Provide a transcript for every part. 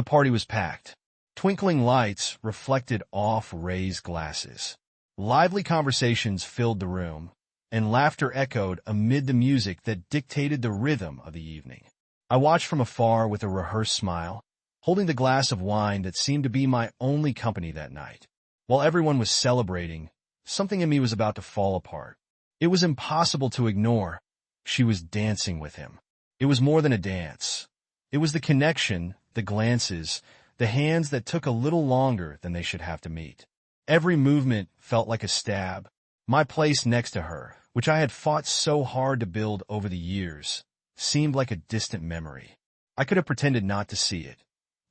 The party was packed. Twinkling lights reflected off raised glasses. Lively conversations filled the room, and laughter echoed amid the music that dictated the rhythm of the evening. I watched from afar with a rehearsed smile, holding the glass of wine that seemed to be my only company that night. While everyone was celebrating, something in me was about to fall apart. It was impossible to ignore. She was dancing with him. It was more than a dance. It was the connection, the glances, the hands that took a little longer than they should have to meet. Every movement felt like a stab. My place next to her, which I had fought so hard to build over the years, seemed like a distant memory. I could have pretended not to see it.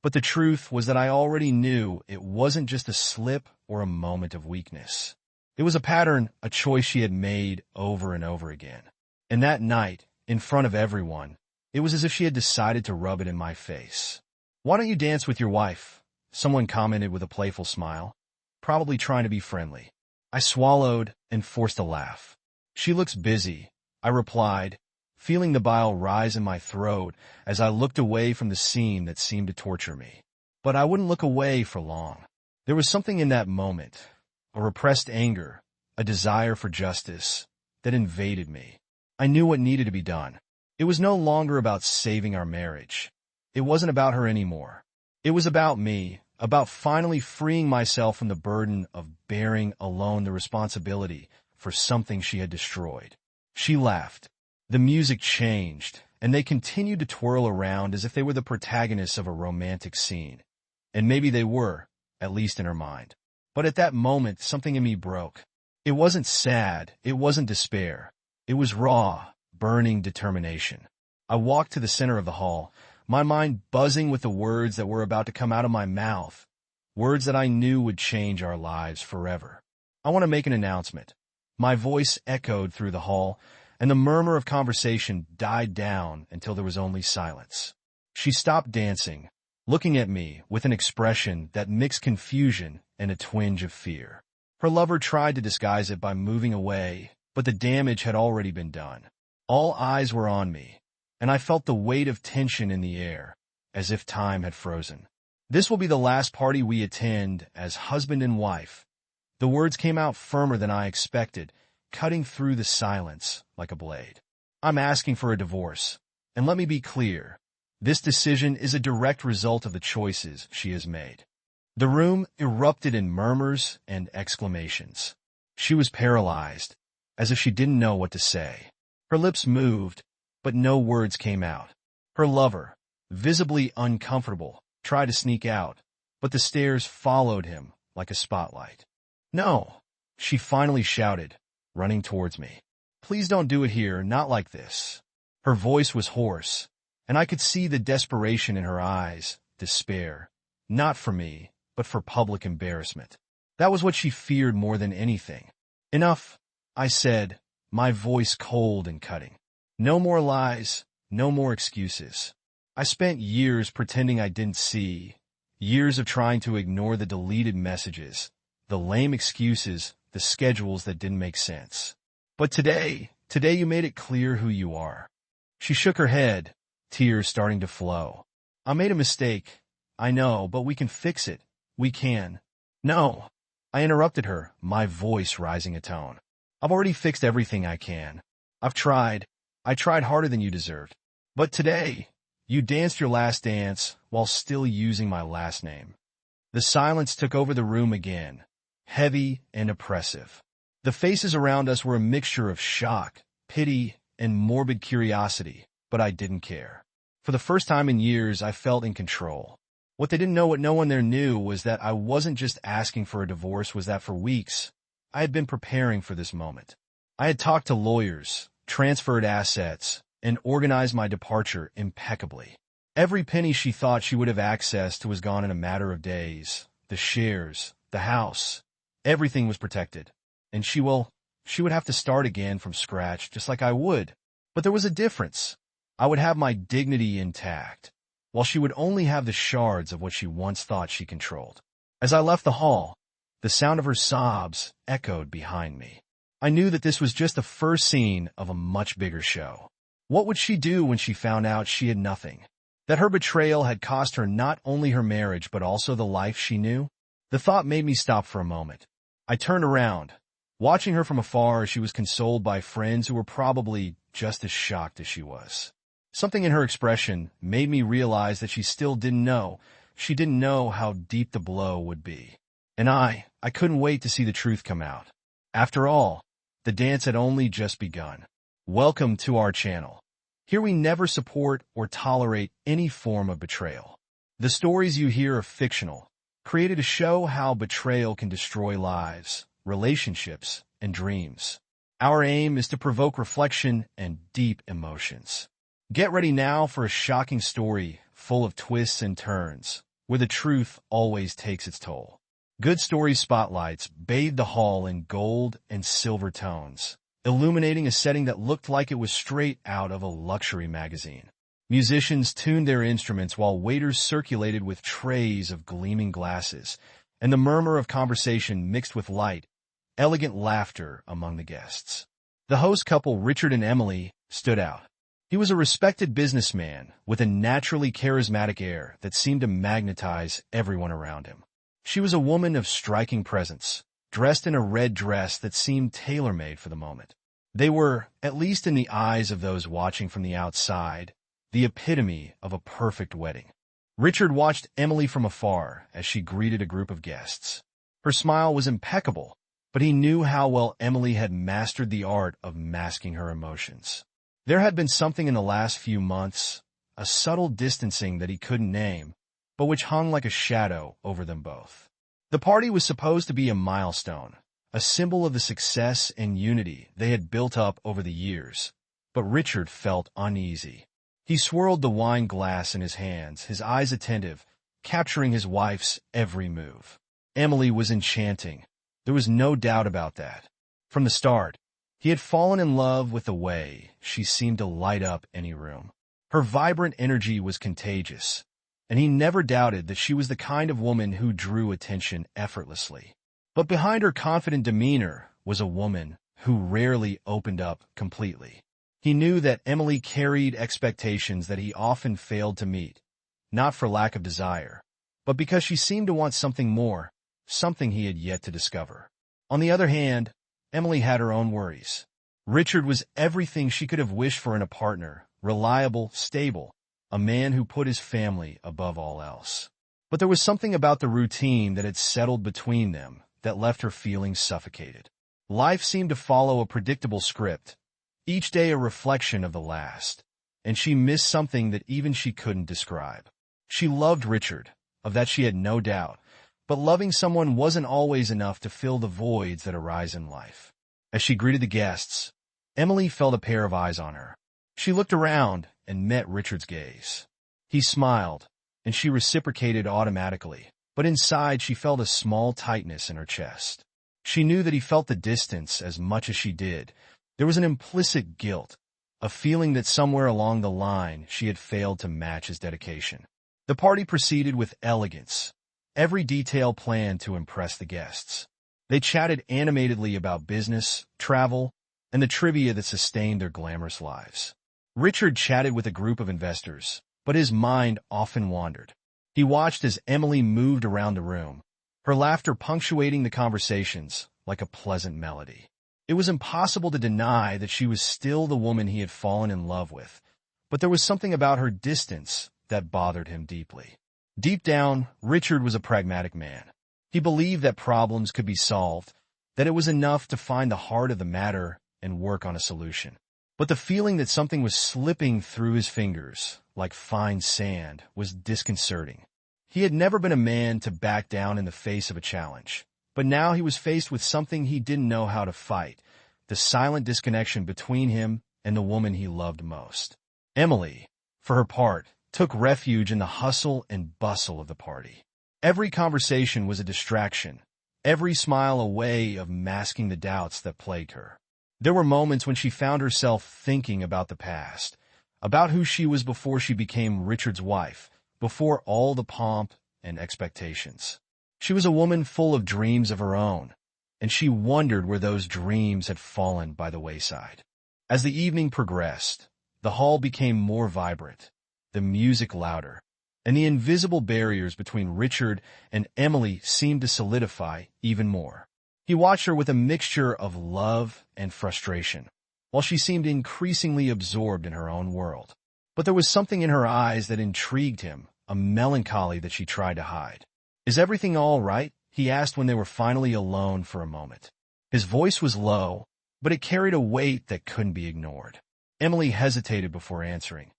But the truth was that I already knew it wasn't just a slip or a moment of weakness. It was a pattern, a choice she had made over and over again. And that night, in front of everyone, it was as if she had decided to rub it in my face. "Why don't you dance with your wife?" someone commented with a playful smile, probably trying to be friendly. I swallowed and forced a laugh. "She looks busy," I replied, feeling the bile rise in my throat as I looked away from the scene that seemed to torture me. But I wouldn't look away for long. There was something in that moment, a repressed anger, a desire for justice, that invaded me. I knew what needed to be done. It was no longer about saving our marriage. It wasn't about her anymore. It was about me, about finally freeing myself from the burden of bearing alone the responsibility for something she had destroyed. She laughed. The music changed, and they continued to twirl around as if they were the protagonists of a romantic scene. And maybe they were, at least in her mind. But at that moment, something in me broke. It wasn't sad, it wasn't despair. It was raw, burning determination. I walked to the center of the hall, my mind buzzing with the words that were about to come out of my mouth, words that I knew would change our lives forever. "I want to make an announcement." My voice echoed through the hall, and the murmur of conversation died down until there was only silence. She stopped dancing, looking at me with an expression that mixed confusion and a twinge of fear. Her lover tried to disguise it by moving away, but the damage had already been done. All eyes were on me, and I felt the weight of tension in the air, as if time had frozen. "This will be the last party we attend as husband and wife." The words came out firmer than I expected, cutting through the silence like a blade. "I'm asking for a divorce, and let me be clear. This decision is a direct result of the choices she has made." The room erupted in murmurs and exclamations. She was paralyzed, as if she didn't know what to say. Her lips moved, but no words came out. Her lover, visibly uncomfortable, tried to sneak out, but the stares followed him like a spotlight. "No," she finally shouted, running towards me. "Please don't do it here, not like this." Her voice was hoarse, and I could see the desperation in her eyes, despair, not for me, but for public embarrassment. That was what she feared more than anything. "Enough," I said, my voice cold and cutting. "No more lies, no more excuses." I spent years pretending I didn't see, years of trying to ignore the deleted messages, the lame excuses, the schedules that didn't make sense. But today you made it clear who you are." She shook her head, tears starting to flow. "I made a mistake, I know, but we can fix it. We can." "No," I interrupted her, my voice rising a tone. "I've already fixed everything I can. I've tried. I tried harder than you deserved. But today, you danced your last dance while still using my last name." The silence took over the room again, heavy and oppressive. The faces around us were a mixture of shock, pity, and morbid curiosity, but I didn't care. For the first time in years, I felt in control. What they didn't know, what no one there knew, was that I wasn't just asking for a divorce, was that for weeks, I had been preparing for this moment. I had talked to lawyers, transferred assets, and organized my departure impeccably. Every penny she thought she would have access to was gone in a matter of days. The shares, the house, everything was protected. And she would have to start again from scratch, just like I would. But there was a difference. I would have my dignity intact, while she would only have the shards of what she once thought she controlled. As I left the hall, the sound of her sobs echoed behind me. I knew that this was just the first scene of a much bigger show. What would she do when she found out she had nothing? That her betrayal had cost her not only her marriage but also the life she knew? The thought made me stop for a moment. I turned around, watching her from afar as she was consoled by friends who were probably just as shocked as she was. Something in her expression made me realize that she still didn't know. She didn't know how deep the blow would be. And I couldn't wait to see the truth come out. After all, the dance had only just begun. Welcome to our channel. Here we never support or tolerate any form of betrayal. The stories you hear are fictional, created to show how betrayal can destroy lives, relationships, and dreams. Our aim is to provoke reflection and deep emotions. Get ready now for a shocking story full of twists and turns, where the truth always takes its toll. Good Story spotlights bathed the hall in gold and silver tones, illuminating a setting that looked like it was straight out of a luxury magazine. Musicians tuned their instruments while waiters circulated with trays of gleaming glasses, and the murmur of conversation mixed with light, elegant laughter among the guests. The host couple, Richard and Emily, stood out. He was a respected businessman with a naturally charismatic air that seemed to magnetize everyone around him. She was a woman of striking presence, dressed in a red dress that seemed tailor-made for the moment. They were, at least in the eyes of those watching from the outside, the epitome of a perfect wedding. Richard watched Emily from afar as she greeted a group of guests. Her smile was impeccable, but he knew how well Emily had mastered the art of masking her emotions. There had been something in the last few months, a subtle distancing that he couldn't name, but which hung like a shadow over them both. The party was supposed to be a milestone, a symbol of the success and unity they had built up over the years, but Richard felt uneasy. He swirled the wine glass in his hands, his eyes attentive, capturing his wife's every move. Emily was enchanting. There was no doubt about that. From the start, he had fallen in love with the way she seemed to light up any room. Her vibrant energy was contagious, and he never doubted that she was the kind of woman who drew attention effortlessly. But behind her confident demeanor was a woman who rarely opened up completely. He knew that Emily carried expectations that he often failed to meet, not for lack of desire, but because she seemed to want something more, something he had yet to discover. On the other hand, Emily had her own worries. Richard was everything she could have wished for in a partner, reliable, stable, a man who put his family above all else. But there was something about the routine that had settled between them that left her feeling suffocated. Life seemed to follow a predictable script, each day a reflection of the last, and she missed something that even she couldn't describe. She loved Richard, of that she had no doubt, but loving someone wasn't always enough to fill the voids that arise in life. As she greeted the guests, Emily felt a pair of eyes on her. She looked around and met Richard's gaze. He smiled, and she reciprocated automatically, but inside she felt a small tightness in her chest. She knew that he felt the distance as much as she did. There was an implicit guilt, a feeling that somewhere along the line she had failed to match his dedication. The party proceeded with elegance, every detail planned to impress the guests. They chatted animatedly about business, travel, and the trivia that sustained their glamorous lives. Richard chatted with a group of investors, but his mind often wandered. He watched as Emily moved around the room, her laughter punctuating the conversations like a pleasant melody. It was impossible to deny that she was still the woman he had fallen in love with, but there was something about her distance that bothered him deeply. Deep down, Richard was a pragmatic man. He believed that problems could be solved, that it was enough to find the heart of the matter and work on a solution. But the feeling that something was slipping through his fingers, like fine sand, was disconcerting. He had never been a man to back down in the face of a challenge, but now he was faced with something he didn't know how to fight, the silent disconnection between him and the woman he loved most. Emily, for her part, took refuge in the hustle and bustle of the party. Every conversation was a distraction, every smile a way of masking the doubts that plagued her. There were moments when she found herself thinking about the past, about who she was before she became Richard's wife, before all the pomp and expectations. She was a woman full of dreams of her own, and she wondered where those dreams had fallen by the wayside. As the evening progressed, the hall became more vibrant. the music louder, and the invisible barriers between Richard and Emily seemed to solidify even more. He watched her with a mixture of love and frustration, while she seemed increasingly absorbed in her own world. But there was something in her eyes that intrigued him, a melancholy that she tried to hide. "Is everything all right?" he asked when they were finally alone for a moment. His voice was low, but it carried a weight that couldn't be ignored. Emily hesitated before answering.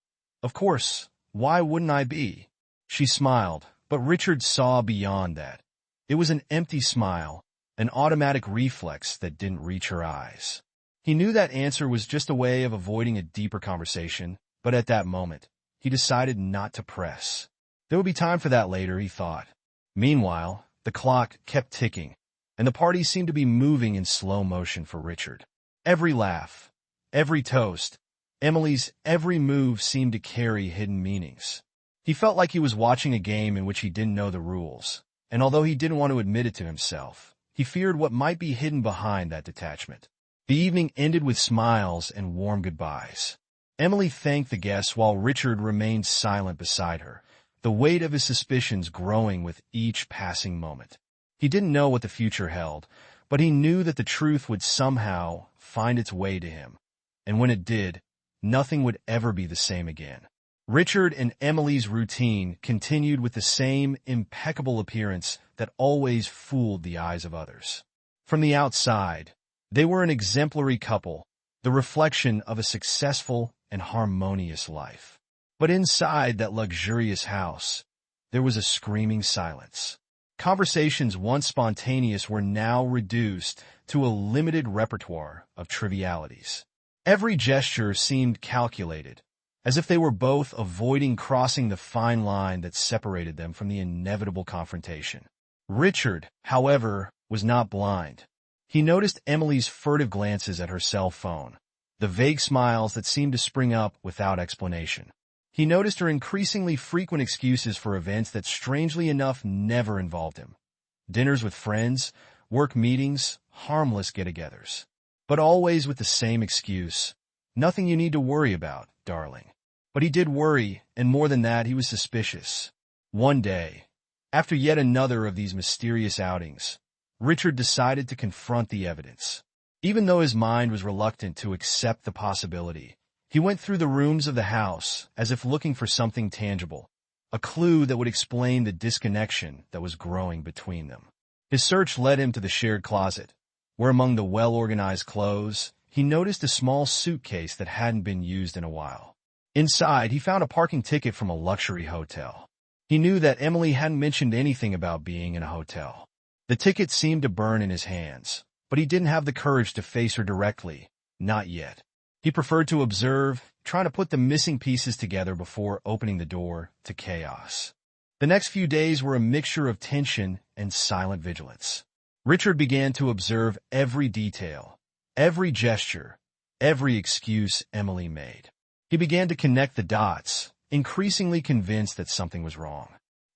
"Of course, why wouldn't I be?" She smiled, but Richard saw beyond that. It was an empty smile, an automatic reflex that didn't reach her eyes. He knew that answer was just a way of avoiding a deeper conversation, but at that moment, he decided not to press. There would be time for that later, he thought. Meanwhile, the clock kept ticking, and the party seemed to be moving in slow motion for Richard. Every laugh, every toast, Emily's every move seemed to carry hidden meanings. He felt like he was watching a game in which he didn't know the rules, and although he didn't want to admit it to himself, he feared what might be hidden behind that detachment. The evening ended with smiles and warm goodbyes. Emily thanked the guests while Richard remained silent beside her, the weight of his suspicions growing with each passing moment. He didn't know what the future held, but he knew that the truth would somehow find its way to him, and when it did, nothing would ever be the same again. Richard and Emily's routine continued with the same impeccable appearance that always fooled the eyes of others. From the outside, they were an exemplary couple, the reflection of a successful and harmonious life. But inside that luxurious house, there was a screaming silence. Conversations once spontaneous were now reduced to a limited repertoire of trivialities. Every gesture seemed calculated, as if they were both avoiding crossing the fine line that separated them from the inevitable confrontation. Richard, however, was not blind. He noticed Emily's furtive glances at her cell phone, the vague smiles that seemed to spring up without explanation. He noticed her increasingly frequent excuses for events that strangely enough never involved him. Dinners with friends, work meetings, harmless get-togethers. But always with the same excuse: "Nothing you need to worry about, darling." But he did worry, and more than that, he was suspicious. One day, after yet another of these mysterious outings, Richard decided to confront the evidence. Even though his mind was reluctant to accept the possibility, he went through the rooms of the house as if looking for something tangible, a clue that would explain the disconnection that was growing between them. His search led him to the shared closet, where among the well-organized clothes, he noticed a small suitcase that hadn't been used in a while. Inside, he found a parking ticket from a luxury hotel. He knew that Emily hadn't mentioned anything about being in a hotel. The ticket seemed to burn in his hands, but he didn't have the courage to face her directly, not yet. He preferred to observe, trying to put the missing pieces together before opening the door to chaos. The next few days were a mixture of tension and silent vigilance. Richard began to observe every detail, every gesture, every excuse Emily made. He began to connect the dots, increasingly convinced that something was wrong.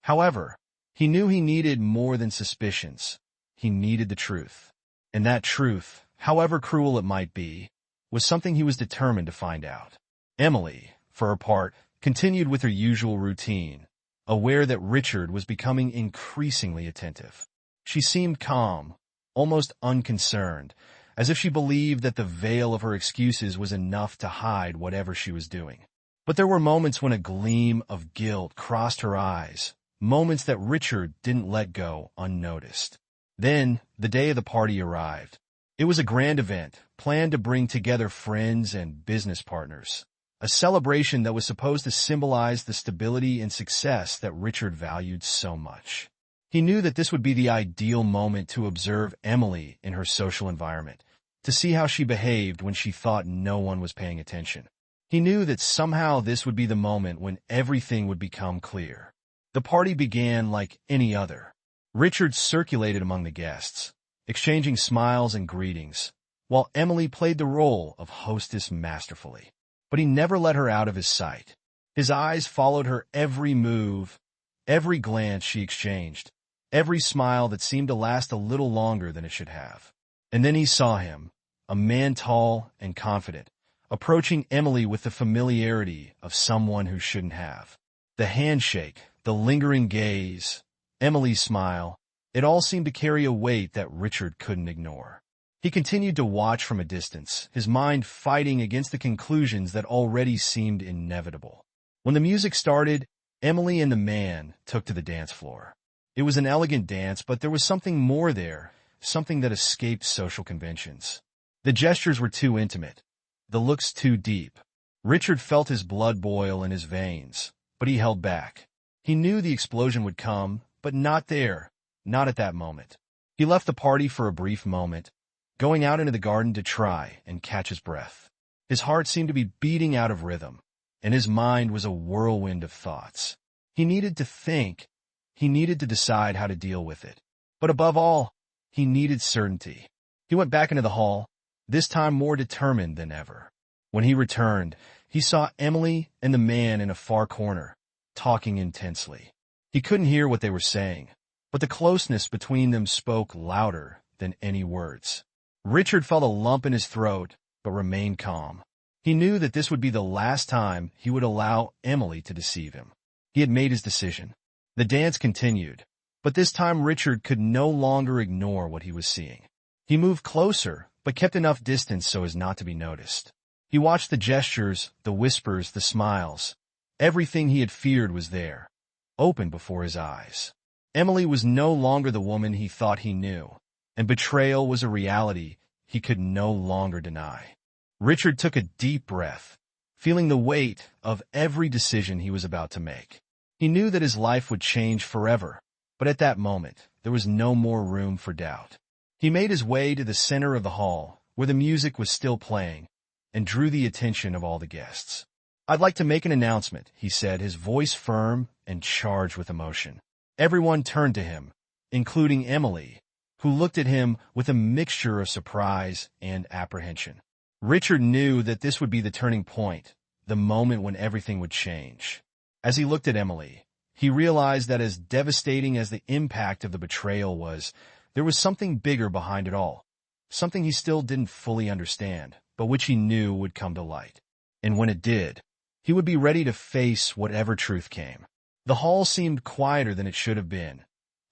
However, he knew he needed more than suspicions. He needed the truth. And that truth, however cruel it might be, was something he was determined to find out. Emily, for her part, continued with her usual routine, aware that Richard was becoming increasingly attentive. She seemed calm, almost unconcerned, as if she believed that the veil of her excuses was enough to hide whatever she was doing. But there were moments when a gleam of guilt crossed her eyes, moments that Richard didn't let go unnoticed. Then, the day of the party arrived. It was a grand event, planned to bring together friends and business partners. A celebration that was supposed to symbolize the stability and success that Richard valued so much. He knew that this would be the ideal moment to observe Emily in her social environment, to see how she behaved when she thought no one was paying attention. He knew that somehow this would be the moment when everything would become clear. The party began like any other. Richard circulated among the guests, exchanging smiles and greetings, while Emily played the role of hostess masterfully. But he never let her out of his sight. His eyes followed her every move, every glance she exchanged, every smile that seemed to last a little longer than it should have. And then he saw him, a man tall and confident, approaching Emily with the familiarity of someone who shouldn't have. The handshake, the lingering gaze, Emily's smile, it all seemed to carry a weight that Richard couldn't ignore. He continued to watch from a distance, his mind fighting against the conclusions that already seemed inevitable. When the music started, Emily and the man took to the dance floor. It was an elegant dance, but there was something more there, something that escaped social conventions. The gestures were too intimate, the looks too deep. Richard felt his blood boil in his veins, but he held back. He knew the explosion would come, but not there, not at that moment. He left the party for a brief moment, going out into the garden to try and catch his breath. His heart seemed to be beating out of rhythm, and his mind was a whirlwind of thoughts. He needed to think. He needed to decide how to deal with it. But above all, he needed certainty. He went back into the hall, this time more determined than ever. When he returned, he saw Emily and the man in a far corner, talking intensely. He couldn't hear what they were saying, but the closeness between them spoke louder than any words. Richard felt a lump in his throat, but remained calm. He knew that this would be the last time he would allow Emily to deceive him. He had made his decision. The dance continued, but this time Richard could no longer ignore what he was seeing. He moved closer, but kept enough distance so as not to be noticed. He watched the gestures, the whispers, the smiles. Everything he had feared was there, open before his eyes. Emily was no longer the woman he thought he knew, and betrayal was a reality he could no longer deny. Richard took a deep breath, feeling the weight of every decision he was about to make. He knew that his life would change forever, but at that moment, there was no more room for doubt. He made his way to the center of the hall, where the music was still playing, and drew the attention of all the guests. "I'd like to make an announcement," he said, his voice firm and charged with emotion. Everyone turned to him, including Emily, who looked at him with a mixture of surprise and apprehension. Richard knew that this would be the turning point, the moment when everything would change. As he looked at Emily, he realized that as devastating as the impact of the betrayal was, there was something bigger behind it all, something he still didn't fully understand, but which he knew would come to light. And when it did, he would be ready to face whatever truth came. The hall seemed quieter than it should have been,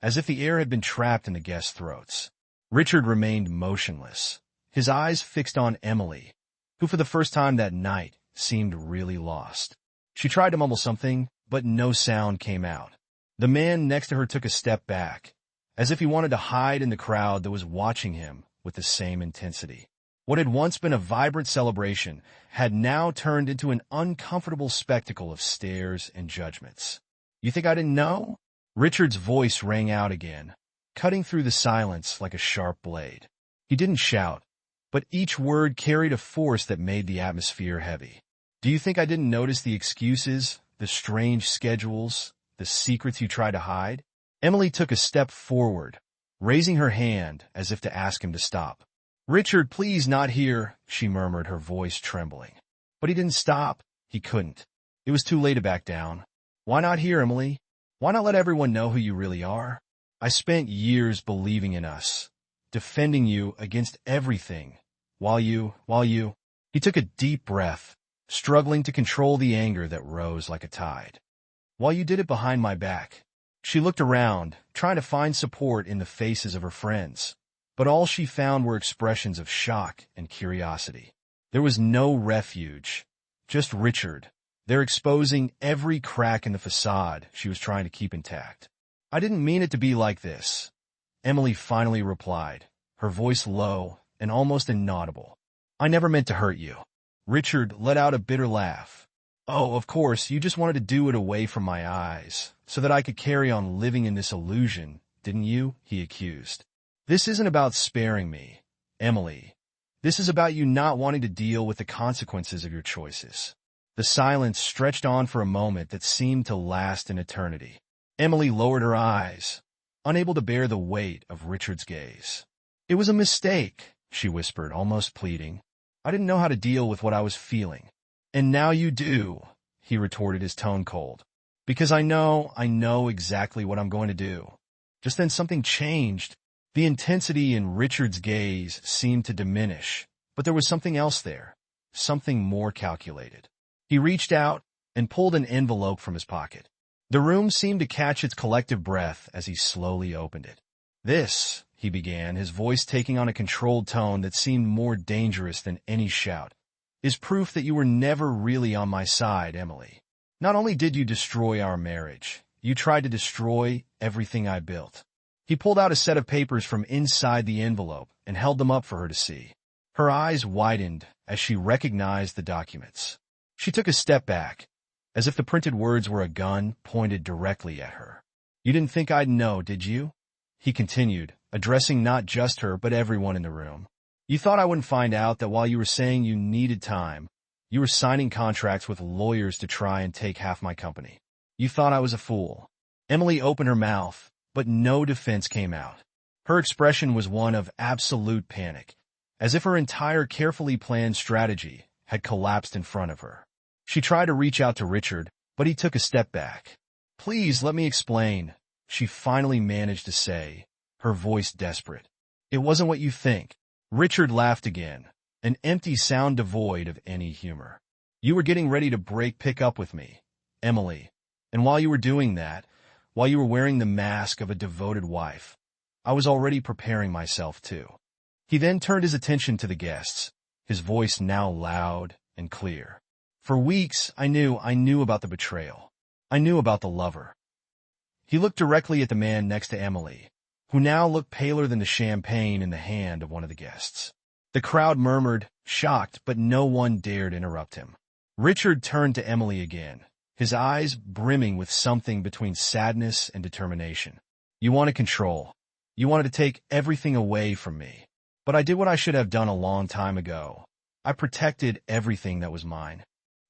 as if the air had been trapped in the guests' throats. Richard remained motionless, his eyes fixed on Emily, who for the first time that night seemed really lost. She tried to mumble something, but no sound came out. The man next to her took a step back, as if he wanted to hide in the crowd that was watching him with the same intensity. What had once been a vibrant celebration had now turned into an uncomfortable spectacle of stares and judgments. "You think I didn't know?" Richard's voice rang out again, cutting through the silence like a sharp blade. He didn't shout, but each word carried a force that made the atmosphere heavy. "Do you think I didn't notice the excuses, the strange schedules, the secrets you tried to hide?" Emily took a step forward, raising her hand as if to ask him to stop. "Richard, please, not here," she murmured, her voice trembling. But he didn't stop. He couldn't. It was too late to back down. "Why not here, Emily? Why not let everyone know who you really are? I spent years believing in us, defending you against everything, while you... He took a deep breath, struggling to control the anger that rose like a tide. "While you did it behind my back." She looked around, trying to find support in the faces of her friends, but all she found were expressions of shock and curiosity. There was no refuge, just Richard, there exposing every crack in the facade she was trying to keep intact. "I didn't mean it to be like this," Emily finally replied, her voice low and almost inaudible. "I never meant to hurt you." Richard let out a bitter laugh. "Oh, of course, you just wanted to do it away from my eyes, so that I could carry on living in this illusion, didn't you?" he accused. "This isn't about sparing me, Emily. This is about you not wanting to deal with the consequences of your choices." The silence stretched on for a moment that seemed to last an eternity. Emily lowered her eyes, unable to bear the weight of Richard's gaze. "It was a mistake," she whispered, almost pleading. "I didn't know how to deal with what I was feeling." "And now you do," he retorted, his tone cold. "Because I know exactly what I'm going to do." Just then something changed. The intensity in Richard's gaze seemed to diminish, but there was something else there. something more calculated. He reached out and pulled an envelope from his pocket. The room seemed to catch its collective breath as he slowly opened it. "This," he began, his voice taking on a controlled tone that seemed more dangerous than any shout, "is proof that you were never really on my side, Emily. Not only did you destroy our marriage, you tried to destroy everything I built." He pulled out a set of papers from inside the envelope and held them up for her to see. Her eyes widened as she recognized the documents. She took a step back, as if the printed words were a gun pointed directly at her. "You didn't think I'd know, did you?" he continued, addressing not just her but everyone in the room. "You thought I wouldn't find out that while you were saying you needed time, you were signing contracts with lawyers to try and take half my company. You thought I was a fool." Emily opened her mouth, but no defense came out. Her expression was one of absolute panic, as if her entire carefully planned strategy had collapsed in front of her. She tried to reach out to Richard, but he took a step back. "Please, let me explain," she finally managed to say, her voice desperate. "It wasn't what you think." Richard laughed again, an empty sound devoid of any humor. "You were getting ready to pick up with me, Emily, and while you were doing that, while you were wearing the mask of a devoted wife, I was already preparing myself too." He then turned his attention to the guests, his voice now loud and clear. "For weeks, I knew about the betrayal. I knew about the lover." He looked directly at the man next to Emily, who now looked paler than the champagne in the hand of one of the guests. The crowd murmured, shocked, but no one dared interrupt him. Richard turned to Emily again, his eyes brimming with something between sadness and determination. "You wanted control. You wanted to take everything away from me. But I did what I should have done a long time ago. I protected everything that was mine."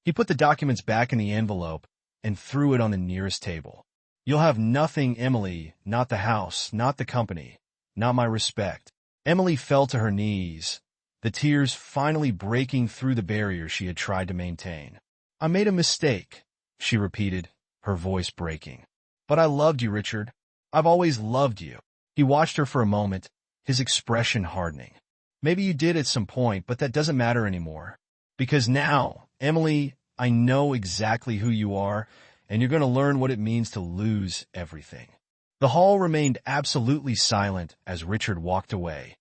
He put the documents back in the envelope and threw it on the nearest table. "You'll have nothing, Emily, not the house, not the company, not my respect." Emily fell to her knees, the tears finally breaking through the barrier she had tried to maintain. "I made a mistake," she repeated, her voice breaking. "But I loved you, Richard. I've always loved you." He watched her for a moment, his expression hardening. "Maybe you did at some point, but that doesn't matter anymore. Because now, Emily, I know exactly who you are, and you're going to learn what it means to lose everything." The hall remained absolutely silent as Richard walked away,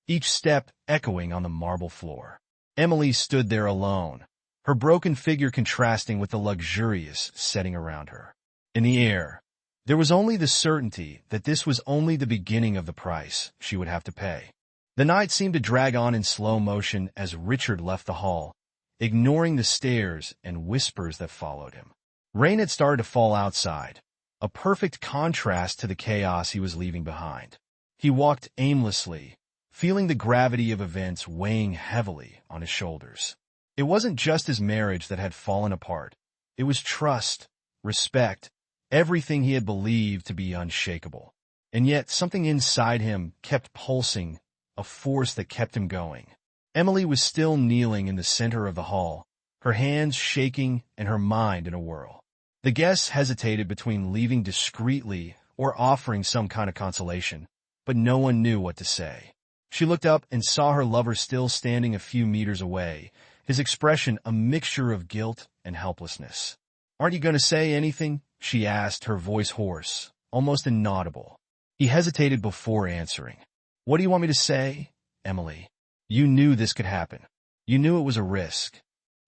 each step echoing on the marble floor. Emily stood there alone, her broken figure contrasting with the luxurious setting around her. In the air, there was only the certainty that this was only the beginning of the price she would have to pay. The night seemed to drag on in slow motion as Richard left the hall, ignoring the stares and whispers that followed him. Rain had started to fall outside, a perfect contrast to the chaos he was leaving behind. He walked aimlessly, feeling the gravity of events weighing heavily on his shoulders. It wasn't just his marriage that had fallen apart. It was trust, respect, everything he had believed to be unshakable. And yet something inside him kept pulsing, a force that kept him going. Emily was still kneeling in the center of the hall, her hands shaking and her mind in a whirl. The guests hesitated between leaving discreetly or offering some kind of consolation, but no one knew what to say. She looked up and saw her lover still standing a few meters away, his expression a mixture of guilt and helplessness. "Aren't you going to say anything?" she asked, her voice hoarse, almost inaudible. He hesitated before answering. "What do you want me to say, Emily? You knew this could happen. You knew it was a risk."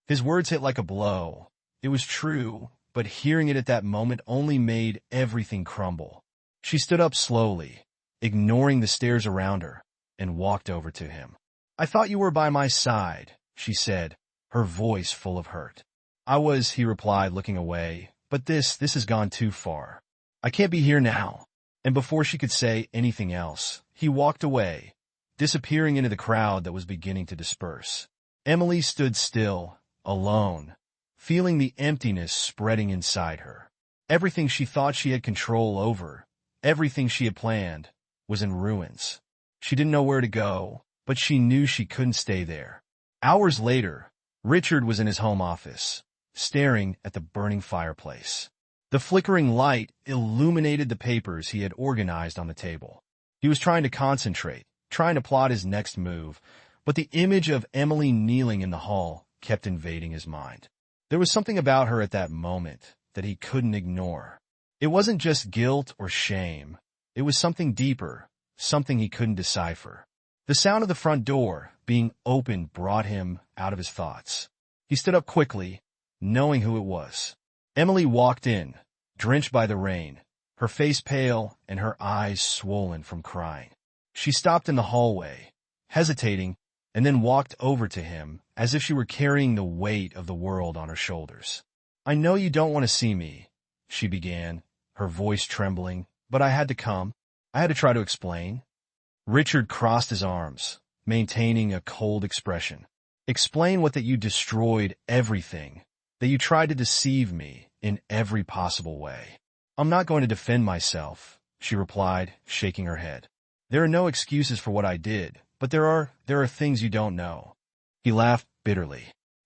His words hit like a blow. It was true, but hearing it at that moment only made everything crumble. She stood up slowly, ignoring the stares around her, and walked over to him. "I thought you were by my side," she said, her voice full of hurt. "I was," he replied, looking away, "but this has gone too far. I can't be here now." And before she could say anything else, he walked away, disappearing into the crowd that was beginning to disperse. Emily stood still, alone, feeling the emptiness spreading inside her. Everything she thought she had control over, everything she had planned, was in ruins. She didn't know where to go, but she knew she couldn't stay there. Hours later, Richard was in his home office, staring at the burning fireplace. The flickering light illuminated the papers he had organized on the table. He was trying to concentrate, trying to plot his next move, but the image of Emily kneeling in the hall kept invading his mind. There was something about her at that moment that he couldn't ignore. It wasn't just guilt or shame. It was something deeper, something he couldn't decipher. The sound of the front door being opened brought him out of his thoughts. He stood up quickly, knowing who it was. Emily walked in, drenched by the rain, her face pale and her eyes swollen from crying. She stopped in the hallway, hesitating, and then walked over to him as if she were carrying the weight of the world on her shoulders. "I know you don't want to see me," she began, her voice trembling, "but I had to come. I had to try to explain." Richard crossed his arms, maintaining a cold expression. "Explain what? That you destroyed everything, that you tried to deceive me in every possible way." "I'm not going to defend myself," she replied, shaking her head. "There are no excuses for what I did, but there are things you don't know." He laughed bitterly.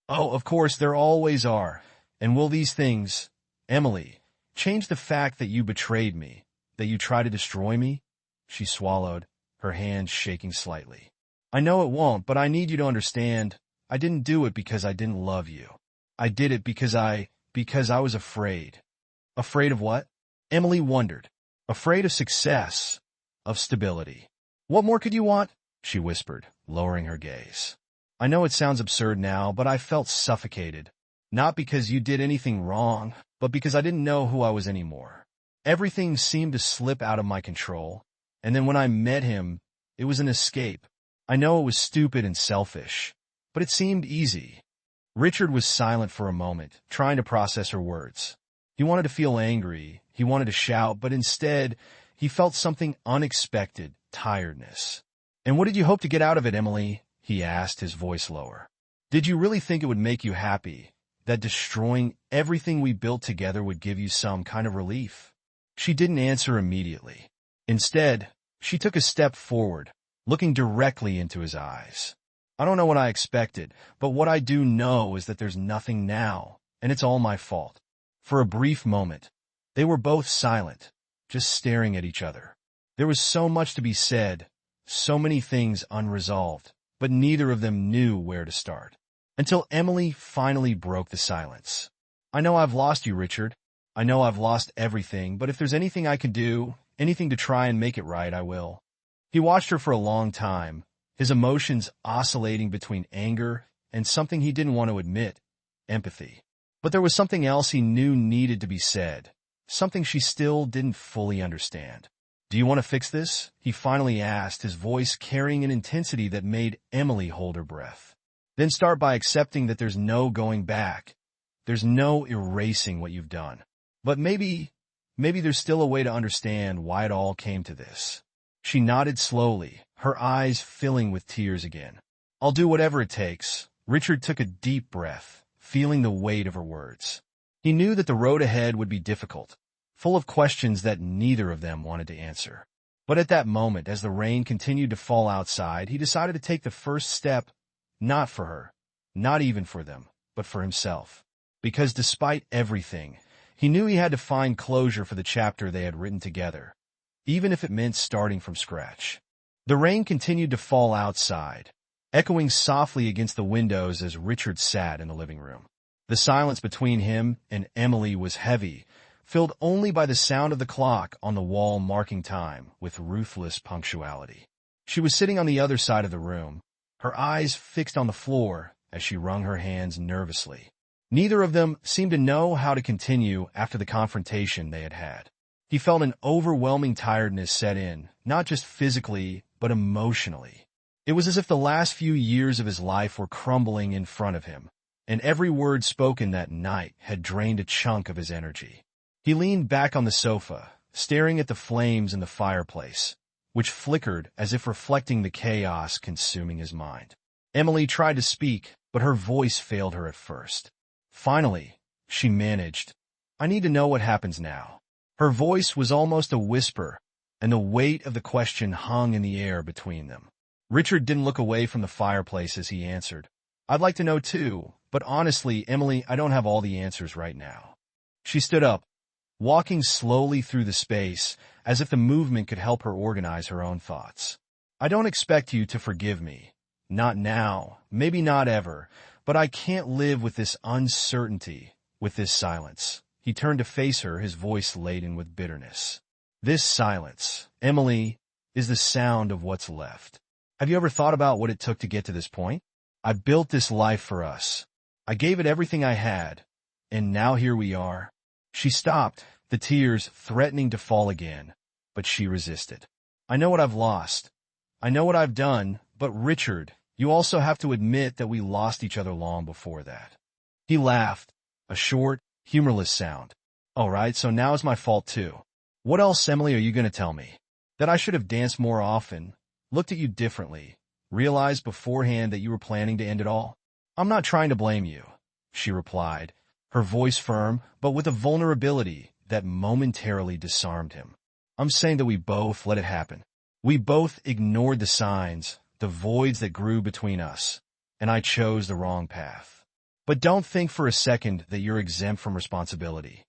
"Oh, of course, there always are. And will these things, Emily, change the fact that you betrayed me, that you tried to destroy me?" She swallowed, her hands shaking slightly. "I know it won't, but I need you to understand. I didn't do it because I didn't love you. I did it because I was afraid." "Afraid of what?" Emily wondered. "Afraid of success, of stability." "What more could you want?" she whispered, lowering her gaze. "I know it sounds absurd now, but I felt suffocated. Not because you did anything wrong, but because I didn't know who I was anymore. Everything seemed to slip out of my control, and then when I met him, it was an escape. I know it was stupid and selfish, but it seemed easy." Richard was silent for a moment, trying to process her words. He wanted to feel angry, he wanted to shout, but instead, he felt something unexpected, tiredness. "And what did you hope to get out of it, Emily?" he asked, his voice lower. "Did you really think it would make you happy, that destroying everything we built together would give you some kind of relief?" She didn't answer immediately. Instead, she took a step forward, looking directly into his eyes. "I don't know what I expected, but what I do know is that there's nothing now, and it's all my fault." For a brief moment, they were both silent, just staring at each other. There was so much to be said, so many things unresolved, but neither of them knew where to start. Until Emily finally broke the silence. "I know I've lost you, Richard. I know I've lost everything, but if there's anything I can do, anything to try and make it right, I will." He watched her for a long time, his emotions oscillating between anger and something he didn't want to admit, empathy. But there was something else he knew needed to be said, something she still didn't fully understand. "Do you want to fix this?" he finally asked, his voice carrying an intensity that made Emily hold her breath. "Then start by accepting that there's no going back. There's no erasing what you've done. But maybe there's still a way to understand why it all came to this." She nodded slowly, her eyes filling with tears again. "I'll do whatever it takes." Richard took a deep breath, feeling the weight of her words. He knew that the road ahead would be difficult, full of questions that neither of them wanted to answer. But at that moment, as the rain continued to fall outside, he decided to take the first step, not for her, not even for them, but for himself. Because despite everything, he knew he had to find closure for the chapter they had written together, even if it meant starting from scratch. The rain continued to fall outside, echoing softly against the windows as Richard sat in the living room. The silence between him and Emily was heavy, filled only by the sound of the clock on the wall marking time with ruthless punctuality. She was sitting on the other side of the room, her eyes fixed on the floor as she wrung her hands nervously. Neither of them seemed to know how to continue after the confrontation they had had. He felt an overwhelming tiredness set in, not just physically, but emotionally. It was as if the last few years of his life were crumbling in front of him, and every word spoken that night had drained a chunk of his energy. He leaned back on the sofa, staring at the flames in the fireplace, which flickered as if reflecting the chaos consuming his mind. Emily tried to speak, but her voice failed her at first. Finally, she managed, "I need to know what happens now." Her voice was almost a whisper, and the weight of the question hung in the air between them. Richard didn't look away from the fireplace as he answered, "I'd like to know too, but honestly, Emily, I don't have all the answers right now." She stood up, walking slowly through the space, as if the movement could help her organize her own thoughts. "I don't expect you to forgive me. Not now, maybe not ever, But I can't live with this uncertainty, with this silence. He turned to face her, his voice laden with bitterness. This silence, Emily, is the sound of what's left. Have you ever thought about what it took to get to this point? I built this life for us. I gave it everything I had. And now here we are. She stopped, the tears threatening to fall again, but she resisted. I know what I've lost. I know what I've done, but Richard, you also have to admit that we lost each other long before that. He laughed, a short, humorless sound. All right, so now it's my fault too. What else, Emily, are you going to tell me? That I should have danced more often, looked at you differently, realized beforehand that you were planning to end it all? I'm not trying to blame you, she replied, her voice firm, but with a vulnerability that momentarily disarmed him. I'm saying that we both let it happen. We both ignored the signs, the voids that grew between us, and I chose the wrong path. But don't think for a second that you're exempt from responsibility.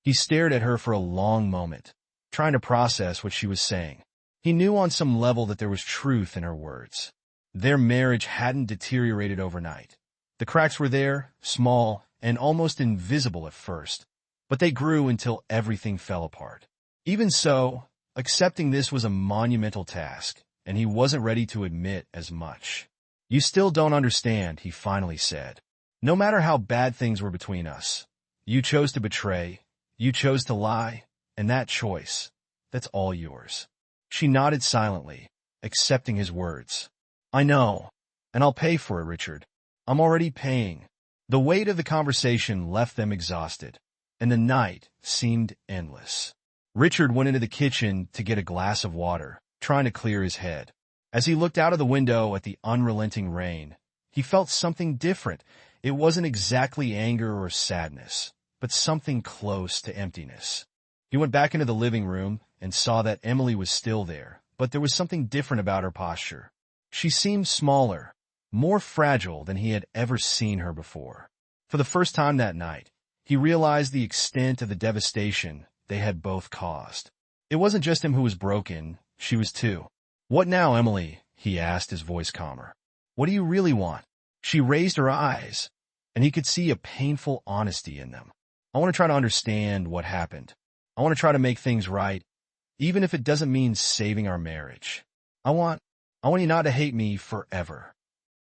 He stared at her for a long moment, trying to process what she was saying. He knew on some level that there was truth in her words. Their marriage hadn't deteriorated overnight. The cracks were there, small, and almost invisible at first, but they grew until everything fell apart. Even so, accepting this was a monumental task, and he wasn't ready to admit as much. You still don't understand, he finally said. No matter how bad things were between us, you chose to betray, you chose to lie, and that choice, that's all yours. She nodded silently, accepting his words. I know, and I'll pay for it, Richard. I'm already paying. The weight of the conversation left them exhausted, and the night seemed endless. Richard went into the kitchen to get a glass of water, trying to clear his head. As he looked out of the window at the unrelenting rain, he felt something different. It wasn't exactly anger or sadness, but something close to emptiness. He went back into the living room and saw that Emily was still there, but there was something different about her posture. She seemed smaller, more fragile than he had ever seen her before. For the first time that night, he realized the extent of the devastation they had both caused. It wasn't just him who was broken, she was too. What now, Emily? He asked, his voice calmer. What do you really want? She raised her eyes, and he could see a painful honesty in them. I want to try to understand what happened. I want to try to make things right, even if it doesn't mean saving our marriage. I want you not to hate me forever.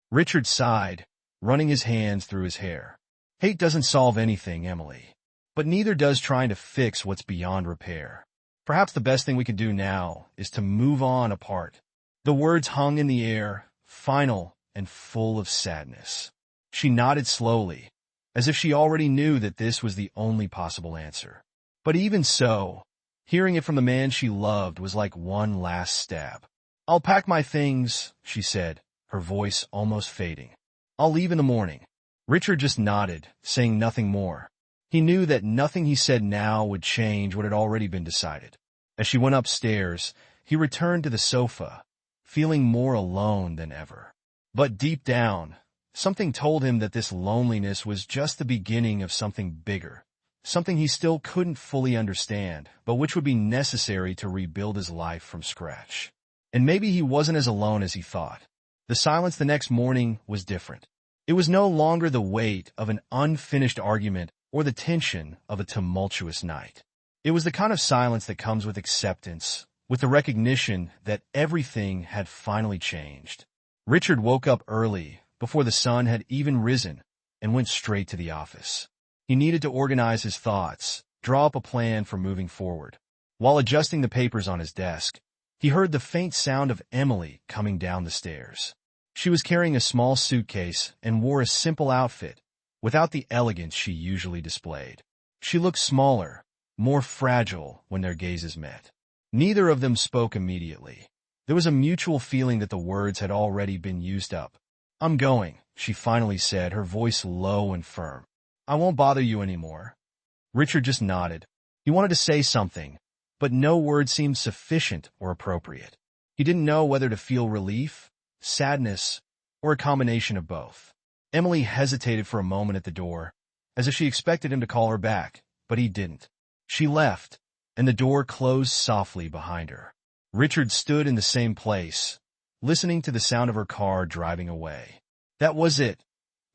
Richard sighed, running his hands through his hair. Hate doesn't solve anything, Emily. But neither does trying to fix what's beyond repair. Perhaps the best thing we can do now is to move on apart. The words hung in the air, final and full of sadness. She nodded slowly, as if she already knew that this was the only possible answer. But even so, hearing it from the man she loved was like one last stab. I'll pack my things, she said, her voice almost fading. I'll leave in the morning. Richard just nodded, saying nothing more. He knew that nothing he said now would change what had already been decided. As she went upstairs, he returned to the sofa, feeling more alone than ever. But deep down, something told him that this loneliness was just the beginning of something bigger, something he still couldn't fully understand, but which would be necessary to rebuild his life from scratch. And maybe he wasn't as alone as he thought. The silence the next morning was different. It was no longer the weight of an unfinished argument or the tension of a tumultuous night. It was the kind of silence that comes with acceptance, with the recognition that everything had finally changed. Richard woke up early, before the sun had even risen, and went straight to the office. He needed to organize his thoughts, draw up a plan for moving forward. While adjusting the papers on his desk, he heard the faint sound of Emily coming down the stairs. She was carrying a small suitcase and wore a simple outfit, without the elegance she usually displayed. She looked smaller, more fragile when their gazes met. Neither of them spoke immediately. There was a mutual feeling that the words had already been used up. I'm going, she finally said, her voice low and firm. I won't bother you anymore. Richard just nodded. He wanted to say something, but no word seemed sufficient or appropriate. He didn't know whether to feel relief, sadness, or a combination of both. Emily hesitated for a moment at the door, as if she expected him to call her back, but he didn't. She left, and the door closed softly behind her. Richard stood in the same place, listening to the sound of her car driving away. That was it.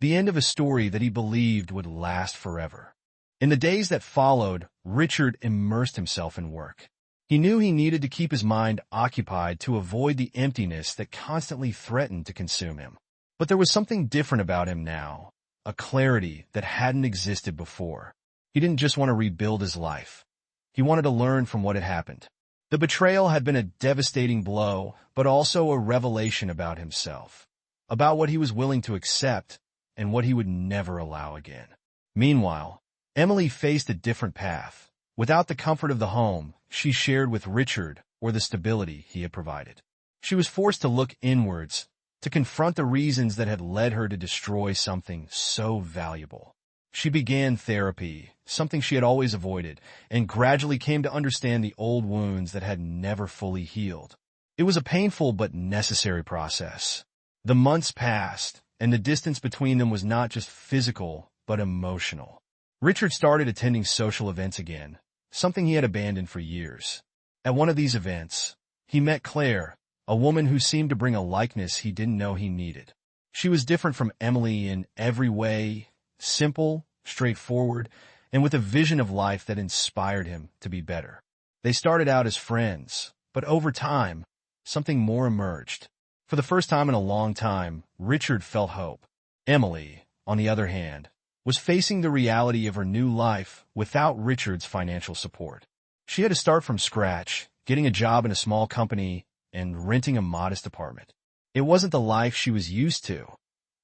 the end of a story that he believed would last forever. In the days that followed, Richard immersed himself in work. He knew he needed to keep his mind occupied to avoid the emptiness that constantly threatened to consume him. But there was something different about him now, a clarity that hadn't existed before. He didn't just want to rebuild his life. He wanted to learn from what had happened. The betrayal had been a devastating blow, but also a revelation about himself, about what he was willing to accept and what he would never allow again. Meanwhile, Emily faced a different path. Without the comfort of the home she shared with Richard or the stability he had provided, she was forced to look inwards, to confront the reasons that had led her to destroy something so valuable. She began therapy, something she had always avoided, and gradually came to understand the old wounds that had never fully healed. It was a painful but necessary process. The months passed, and the distance between them was not just physical, but emotional. Richard started attending social events again, something he had abandoned for years. At one of these events, he met Claire, a woman who seemed to bring a likeness he didn't know he needed. She was different from Emily in every way, simple, straightforward, and with a vision of life that inspired him to be better. They started out as friends, but over time, something more emerged. For the first time in a long time, Richard felt hope. Emily, on the other hand, was facing the reality of her new life without Richard's financial support. She had to start from scratch, getting a job in a small company and renting a modest apartment. It wasn't the life she was used to,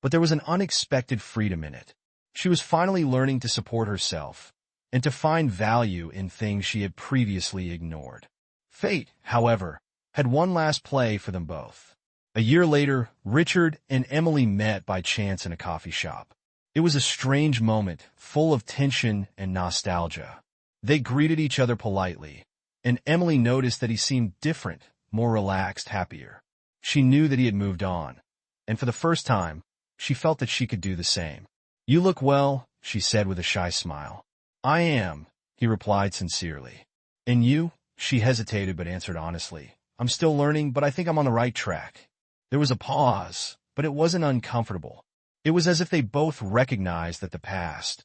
but there was an unexpected freedom in it. She was finally learning to support herself and to find value in things she had previously ignored. Fate, however, had one last play for them both. A year later, Richard and Emily met by chance in a coffee shop. It was a strange moment, full of tension and nostalgia. They greeted each other politely, and Emily noticed that he seemed different, more relaxed, happier. She knew that he had moved on, and for the first time, she felt that she could do the same. "You look well," she said with a shy smile. "I am," he replied sincerely. "And you?" She hesitated but answered honestly. "I'm still learning, but I think I'm on the right track." There was a pause, but it wasn't uncomfortable. It was as if they both recognized that the past,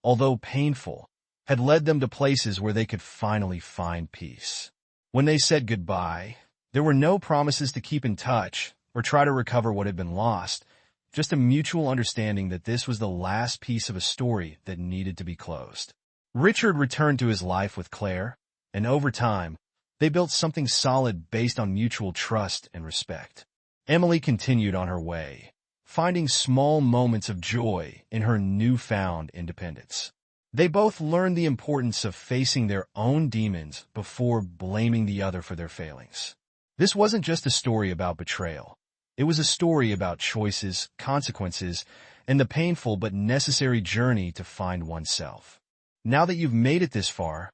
although painful, had led them to places where they could finally find peace. When they said goodbye, there were no promises to keep in touch or try to recover what had been lost, just a mutual understanding that this was the last piece of a story that needed to be closed. Richard returned to his life with Claire, and over time, they built something solid based on mutual trust and respect. Emily continued on her way, finding small moments of joy in her newfound independence. They both learned the importance of facing their own demons before blaming the other for their failings. This wasn't just a story about betrayal. It was a story about choices, consequences, and the painful but necessary journey to find oneself. Now that you've made it this far,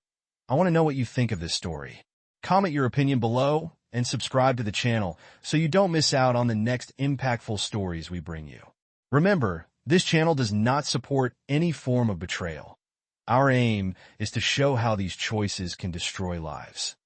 I want to know what you think of this story. Comment your opinion below and subscribe to the channel so you don't miss out on the next impactful stories we bring you. Remember, this channel does not support any form of betrayal. Our aim is to show how these choices can destroy lives.